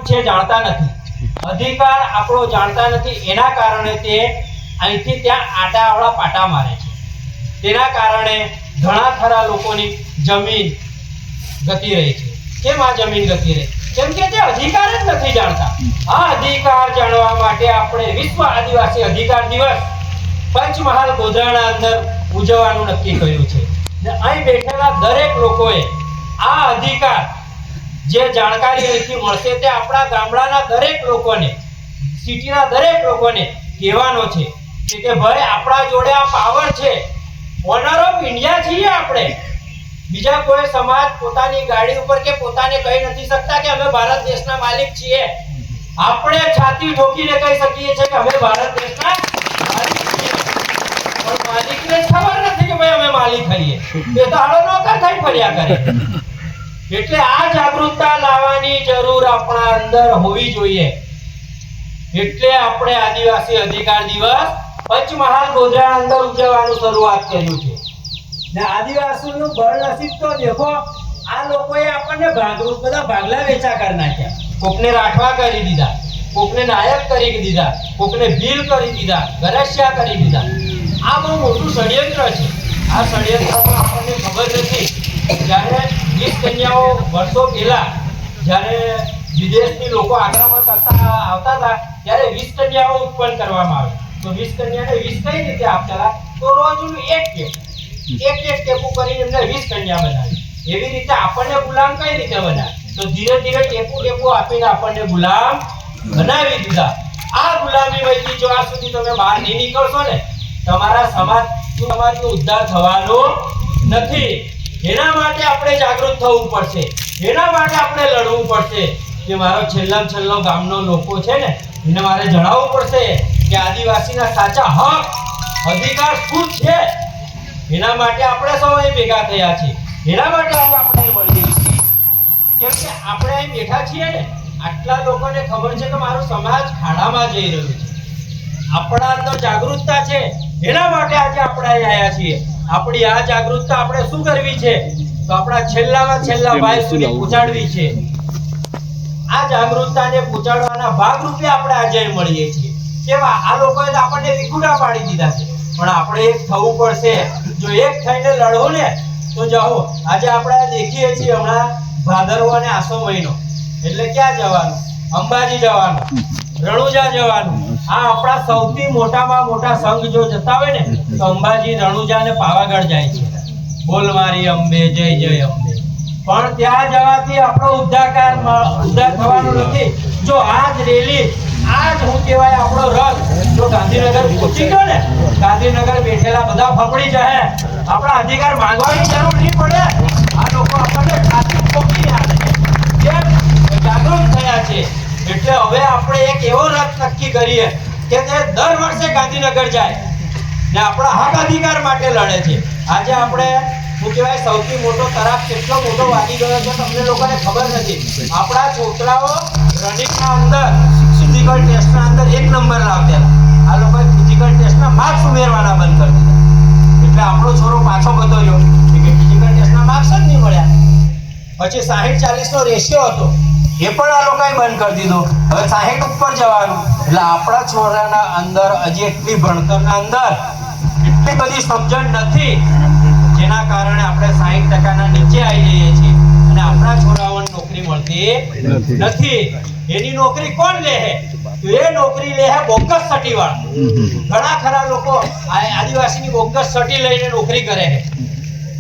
છે જાણતા નથી, અધિકાર આપણો જાણતા નથી, એના કારણે તે અહીંથી ત્યાં આટાવાળા પાટા મારે છે. તેના કારણે ઘણા ખરા લોકોની જમીન ગતી રહી છે. કેમ આ જમીન ગતી રહી? કેમ કે તે અધિકાર જ નથી જાણતા. આ અધિકાર જાણવા માટે આપણે વિશ્વ આદિવાસી અધિકાર દિવસ પંચમહાલ ગોધરાના અંદર ઉજવવાનું નક્કી કર્યું છે. અહીં બેઠેલા દરેક લોકોએ આ અધિકાર જે જાણકારી અહીંથી મળશે તે આપણા ગામડાના દરેક લોકોને, સિટીના દરેક લોકોને કહેવાનો છે કે ભાઈ આપણા જોડે આ પાવર છે. ઓનર ઓફ ઇન્ડિયા છીએ આપણે. બીજા કોઈ સમાજ પોતાની ગાડી ઉપર કે પોતાને કહી નથી શકતા કે અમે ભારત દેશના માલિક છીએ. આપણે છાતી ઠોકીને કહી શકીએ છીએ કે અમે ભારત દેશના માલિક છીએ. પણ માલિકને ખબર નથી કે ભાઈ અમે માલિક છીએ. તે તો હાલો નોકર થઈ ફર્યા કરે. એટલે આ જાગૃતતા લાવવાની જરૂર આપણા અંદર હોવી જોઈએ. એટલે આપણે આદિવાસી અધિકાર દિવસ પંચમહાલ ગોધરા અંદર ઉજવવાનું શરૂઆત કર્યું છે. ને આદિવાસીનું બળનસીબ તો દેખો, આ લોકોએ આપણને ભાગરૂપ બધા ભાગલા વેચા કરી નાખ્યા. કોકને રાઠવા કરી દીધા, કોકને નાયક કરી દીધા, કોકને ભીલ કરી દીધા, ગરસિયા કરી દીધા. આ બહુ મોટું ષડયંત્ર છે. આ ષડયંત્રમાં આપણને ખબર નથી. જ્યારે 20 કન્યાઓ વર્ષો પહેલા જ્યારે વિદેશથી લોકો આક્રમણ કરતા આવતા હતા ત્યારે 20 કન્યાઓ ઉત્પન્ન કરવામાં આવી. તો 20 કન્યાને 20 કઈ રીતે આપતા? તો રોજનું એક ટેપુ કરીને એમને 20 કન્યા બનાવી. એવી રીતે આપણને ગુલામ કઈ રીતે બનાવે? તો ધીરે ધીરે ટેપુ આપીને આપણને ગુલામ બનાવી દીધા. આ ગુલામીમાંથી જો આ સુધી તમે બહાર નહીં નીકળશો ને, તમારા સમાજનો ઉદ્ધાર થવાનો નથી. એના માટે આપણે જાગૃત થવું પડશે. એના માટે આપણે લડવું પડશે. કે મારો છેલ્લો ગામનો લોકો છે ને, એને મારે જણાવવું પડશે કે આદિવાસીના સાચા હક અધિકાર શું છે. એના માટે આપણે સૌ અહીં ભેગા થયા છીએ. એના માટે આજે આપણે અહીં મળીએ છીએ. કેમ કે આપણે અહીં બેઠા છીએ ને, આટલા લોકોને ખબર છે કે મારો સમાજ ખાડામાં જઈ રહ્યો છે. આપણા અંદર જાગૃતતા છે. એના માટે આજે આપણે અહીં આવ્યા છીએ. આપણી આ જાગૃતતા આપણે શું કરવી છે? તો આપણા છેલ્લામાં છેલ્લા ભાઈ સુધી પહોંચાડવી છે. આ જાગૃતતાને પહોંચાડવાના ભાગરૂપે આપણે આજે મળીએ છીએ. કેવા આ લોકોએ તો આપણને વિખુટા પાડી દીધા છે, પણ આપણે એક થવું પડશે. જો એક થઈને લડો ને તો જાઓ. આજે આપણે દેખીએ છીએ હમણાં ભાદરવો અને આસો મહિનો એટલે ક્યાં જવાનું? અંબાજી જવાનું, રણુજા જવાનું. આ આપણા સૌથી મોટામાં મોટા સંઘ જો જતા હોય ને તો અંબાજી, રણુજા અને પાવાગઢ જાય છે. બોલ મારી અંબે, જય જય અંબે. પણ ત્યાં જવાથી આપણો ઉદ્ધાર થવાનો નથી. જો આજ રેલી, આજ હું કહેવાય આપણો રથ જો ગાંધીનગર પહોંચી ગયો ને, ગાંધીનગર બેઠેલા બધા ફફડી જાય. આપણા અધિકાર માંગવાની જરૂર નહીં પડે. આ લોકો આપણને છાતી ઠોકી આપે છે. જાગૃત થયા છે. એટલે હવે આપણે એક એવો રથ નક્કી કરીએ કે તે દર વર્ષે ગાંધીનગર જાય ને આપણા હક અધિકાર માટે લડે છે. આજે આપણે શું કહેવાય સૌથી મોટો તરાપ કેટલો મોટો વાગી ગયો છે તમને લોકોને ખબર નથી. આપણા છોકરાઓ રનિંગના અંદર, ફિઝિકલ ટેસ્ટના અંદર 1 નંબર લાવતા. આ લોકોએ ફિઝિકલ ટેસ્ટના માર્ક્સ ઉમેરવાના બંધ કરી દીધા. એટલે આપણો છોરો પાછો ગયો કે ફિઝિકલ ટેસ્ટના માર્ક્સ જ નહીં મળ્યા. પછી 60-40 નો રેશિયો હતો, એ પણ આ લોકોએ બંધ કરી દીધો. હવે 60 ઉપર જવાનું. એટલે આપણા છોરાના અંદર હજી એટલી ભણતરના અંદર એટલી બધી સમજણ નથી, જેના કારણે આપણે 60% નીચે આવી જઈએ છીએ અને આપણા છોરાઓને નોકરી મળતી નથી. એની નોકરી કોણ લે? તો એ નોકરી લે બોગસ સટી વાળા. ઘણા ખરા લોકો આદિવાસીની બોગસ સટી લઈને નોકરી કરે છે.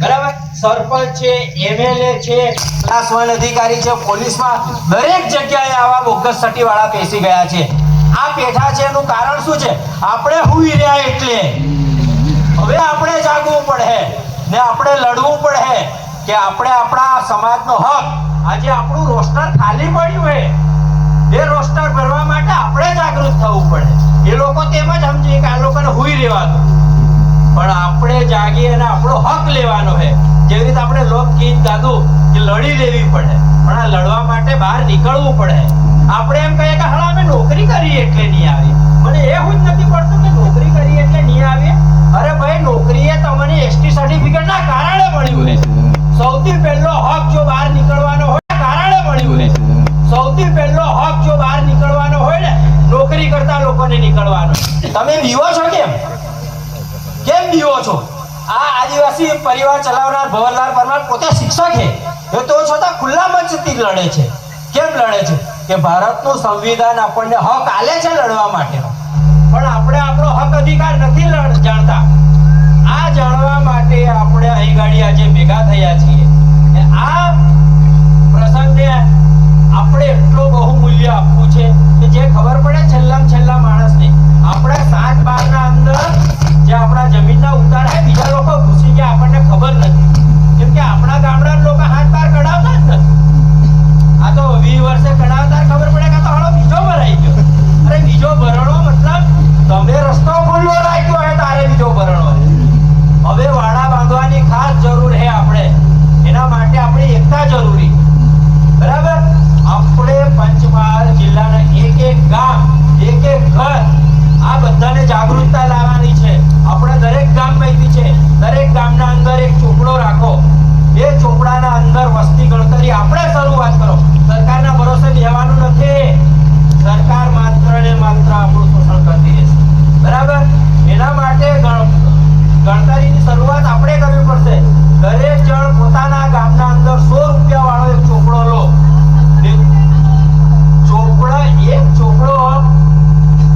બરાબર? સરપંચ છે, એમએલએ છે, ક્લાસ 1 અધિકારી છે, પોલીસમાં દરેક જગ્યાએ આવા બોગસ સટી વાળા બેસી ગયા છે. આ પેઠા છે એનું કારણ શું છે? આપણે હુઈ રહ્યા એટલે. હવે આપણે જાગવું પડે ને આપણે લડવું પડે કે આપણે આપણા સમાજનો હક, આજે આપણું રોસ્ટર ખાલી પડ્યું હોય એ રોસ્ટર ભરવા માટે આપણે જાગૃત થવું પડે. એ લોકો તેમ જ સમજે કે આ લોકોને હુઈ રહેવાનું, પણ આપણે જાગીએ અને આપણો હક લેવાનો છે. જેવી રીતે આપણે લોકગીત ગાધું કે લડી લેવી પડે, પણ આ લડવા માટે બહાર નીકળવું પડે. આપણે એમ કહીએ કે હા અમે નોકરી કરી એટલે નહીં આવી. મને એવું જ નથી પડતું કે નોકરી કરી એટલે નહીં આવી. અરે ભાઈ, નોકરી એ તમને એસટી સર્ટિફિકેટ ના કારણે મળ્યું છે. સૌથી પહેલો હક જો બહાર નીકળવાનો હોય કારણે મળ્યું છે. સૌથી પહેલો હક તમે બીવો છો કેમ બીવો છો? આ આદિવાસી પરિવાર ચલાવનાર ભવરલાલ પરમાર પોતે શિક્ષક છે, એ તો છતાં ખુલ્લા મંચથી લડે છે. કેમ લડે છે? કે ભારતનું સંવિધાન આપણને હક આલે છે લડવા માટેનો, પણ આપણે આપણો હક અધિકાર નથી જાણતા. આ જાણવા માટે આપણે અહીં ગાડી આજે ભેગા થયા છીએ. આ પ્રસંગે આપણે એટલો બહુમૂલ્ય આપવું છે કે જે ખબર પડે છેલ્લા માણસને. આપણે 7-12 ના અંદર જે આપણા જમીનના ઉતાર છે, બીજા લોકો ઘૂસી ગયા આપણને ખબર નથી, કેમ કે આપણા ગામડાના લોકો હાથ પાર કઢાવતા જ નથી. આ તો 20 વર્ષે કઢાવતા ખબર પડે કે તો હળો બીજો ભરાઈ ગયો. અરે બીજો ભરણો મતલબ તમે રસ્તો ખુલ્લો રાખ્યો હે તારે બીજો ભરણો. હવે વાડા બાંધવાની ખાસ જરૂર છે આપણે. એના માટે આપણી એકતા જરૂરી. બરાબર? આપણે પંચમહાલ જિલ્લાના એક ગામ, એક ઘર, આ બધાને જાગૃતતા લાવવાની છે. આપણે દરેક ગામમાંથી છે, દરેક ગામના અંદર એક ચોપડો રાખો. એ ચોપડાના અંદર વસ્તી ગણતરી આપણે શરૂઆત કરો. સરકારના ભરોસે બેહવાનું નથી. સરકાર માત્ર ને માત્ર આપણું શોષણ કરતી રહેશે. બરાબર? એના માટે ગણતરીની શરૂઆત આપણે કરવી પડશે. દરેક જણ પોતાના ગામના અંદર 100 રૂપિયા વાળો એક ચોપડો લો.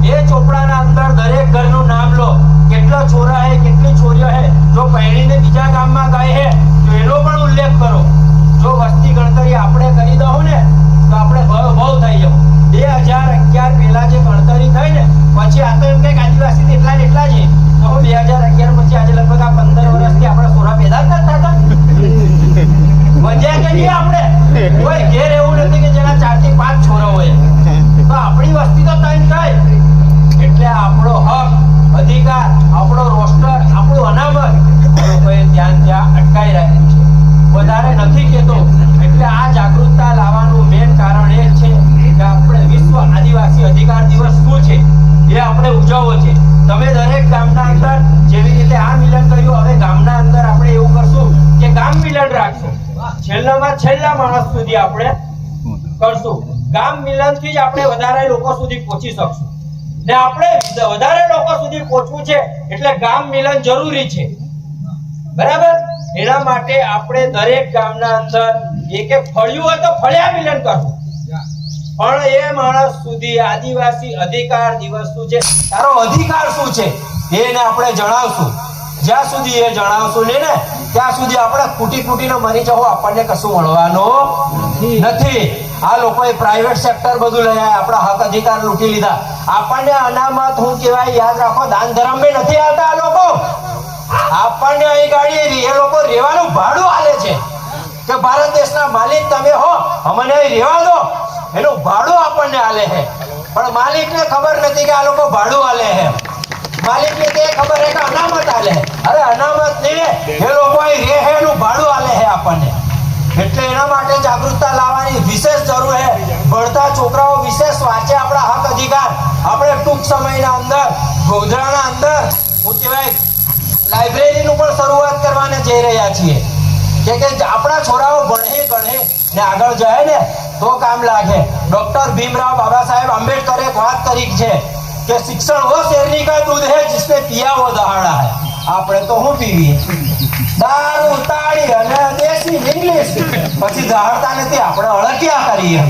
એ ચોપડાના અંદર દરેક ઘરનું નામ લો. કેટલા છોરા હે, કેટલી છોરીઓ હે, જો પહેણીને બીજા ગામમાં ગઈ હે તો એનો પણ ઉલ્લેખ કરો. જો વસ્તી ગણતરી આપણે કરી દઉં ને તો આપણે બહુ થઈ જાવ. 2011 પહેલા જે ગણતરી થઈ ને પછી આ તો એમ કઈક આદિવાસી એટલા જ છે, તો 2011 પછી આજે લગભગ આ 15 વર્ષથી આપણે છોરા પેદા કરતા હતા. વધ્યા કે નહીં? આપણે કોઈ ઘેર એવું નથી કે જેના 4 થી 5 છોરા હોય. તો આપણી વસ્તી તો 3 થઈ. એટલે આપણો હક, અધિકાર, આપણો રોસ્ટર, આપણું અનામત લોકોએ ત્યાં અટકાઈ રાખ્યું છે. વધારે નથી કહેતો. એટલે આ જાગૃતતા લાવવાનું મેન કારણ એ છે કે આપણે વિશ્વ આદિવાસી અધિકાર દિવસ શું છે એ આપણે ઉજવવો છે. તમે દરેક ગામના અંદર જેવી રીતે આ મિલન કર્યું, હવે ગામના અંદર આપણે એવું કરશું કે ગામ મિલન રાખશું. છેલ્લામાં છેલ્લા માણસ સુધી આપણે કરશું. ગામ મિલનથી જ આપણે વધારે લોકો સુધી પહોંચી શકશું. ને આપણે વધારે લોકો સુધી પહોંચવું છે એટલે ગામ મિલન જરૂરી છે. બરાબર? એના માટે આપણે દરેક ગામના અંદર એક ફળિયું હોય તો ફળિયા મિલન કરવું. પણ એ માણસ સુધી આદિવાસી અધિકાર દિવસ શું છે, તારો અધિકાર શું છે એને આપણે જણાવશું. જ્યાં સુધી એ જણાવશું ને ત્યાં સુધી આપણે ફૂટીને મરી જવું, આપણને કશું મળવાનું નથી. આ લોકોએ પ્રાઇવેટ સેક્ટર બધું લઈ આવ્યા, આપણા હક અધિકાર લૂંટી લીધા. આપણને અનામત શું કહેવાય યાદ રાખો, દાન ધર્મ બી નથી આવતા આ લોકો. આપણને અહીં ગાડી એ લોકો રહેવાનું ભાડું આલે છે કે ભારત દેશના માલિક તમે હો, અમને અહીં રહેવા દો. એનું ભાડું આપણને આલે છે. પણ માલિકને ખબર નથી કે આ લોકો ભાડું આલે છે. માલિકને તે ખબર છે કે અનામત આલે. અરે અનામત નહીં, એ લોકો અહીં રહે છે એનું ભાડું આલે છે આપણને. એટલે એના માટે જાગૃતતા લાવવાની વિશેષ જરૂર છે. ભણતા છોકરાઓ વિશેષ વાંચે આપણા હક અધિકાર. આપણે ટૂંક સમયના અંદર ગોધરાના અંદર શું કહેવાય લાઇબ્રેરીનું પણ શરૂઆત કરવાને જઈ રહ્યા છીએ કે આપણા છોરાઓ ભણે ગણે ને આગળ જાય ને તો કામ લાગે. ડોક્ટર ભીમરાવ બાબા સાહેબ આંબેડકરે એક વાત કરી છે કે શિક્ષણ વો શેરની કા દૂધ હે जिसने पिया वो दहाड़ा है. આપણે તો શું પીવીએ? દારૂ, તાળી અને દેશી ઇંગ્લિશ. પછી દહાડતા નથી, આપણે અળટિયા કરીએ.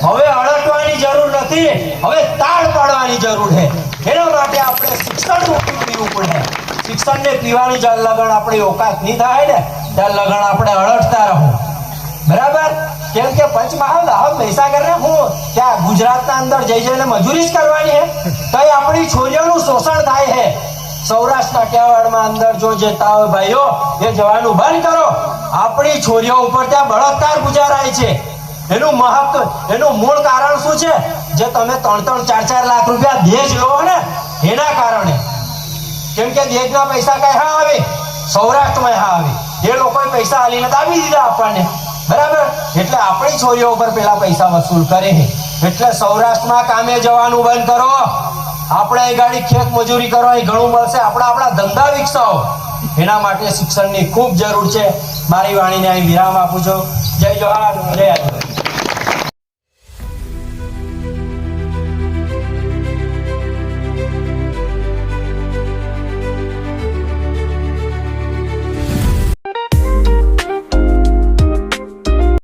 હવે અળટવાની જરૂર નથી, હવે તાળ પાડવાની જરૂર છે. એના માટે આપણે શિક્ષણનું પીવું પડે. શિક્ષણને પીવાની જ્યાં લગન આપણી ઓકાત નહીં થાય ને ત્યાં લગન આપણે અળટતા રહો. બરાબર? કેમ કે પંચમહાલ દાહોદ મહીસાગરને હું ત્યાં ગુજરાતના અંદર જઈને મજૂરી જ કરવાની છે તો આપણી છોરીઓનું શોષણ થાય છે. સૌરાષ્ટ્ર કાઠિયાવાડમાં અંદર જો જતા હોય ભાઈઓ એ જવાનું બંધ કરો. આપણી છોરીઓ ઉપર ત્યાં બળાત્કાર ગુજારાય છે. એનું મહત્વ, એનું મૂળ કારણ શું છે? જે તમે 3-4 લાખ રૂપિયા દેજ લો ને એના કારણે. કેમ કે દેજના પૈસા કઈ હા આવે? સૌરાષ્ટ્રમાં હા આવે. એ લોકોએ પૈસા આલીને દાબી દીધા આપણને. બરાબર? એટલે આપણી છોરીઓ ઉપર પેલા પૈસા વસૂલ કરે છે. એટલે સૌરાષ્ટ્રમાં કામે જવાનું બંધ કરો. આપણે અહીં ગાડી ખેત મજૂરી કરો, અહીં ઘણું મળશે. આપણા ધંધા વિકસાવો. એના માટે શિક્ષણની ખૂબ જરૂર છે. મારી વાણીને અહીં વિરામ આપું છું. જય જોહાર, જય આદિવાસી.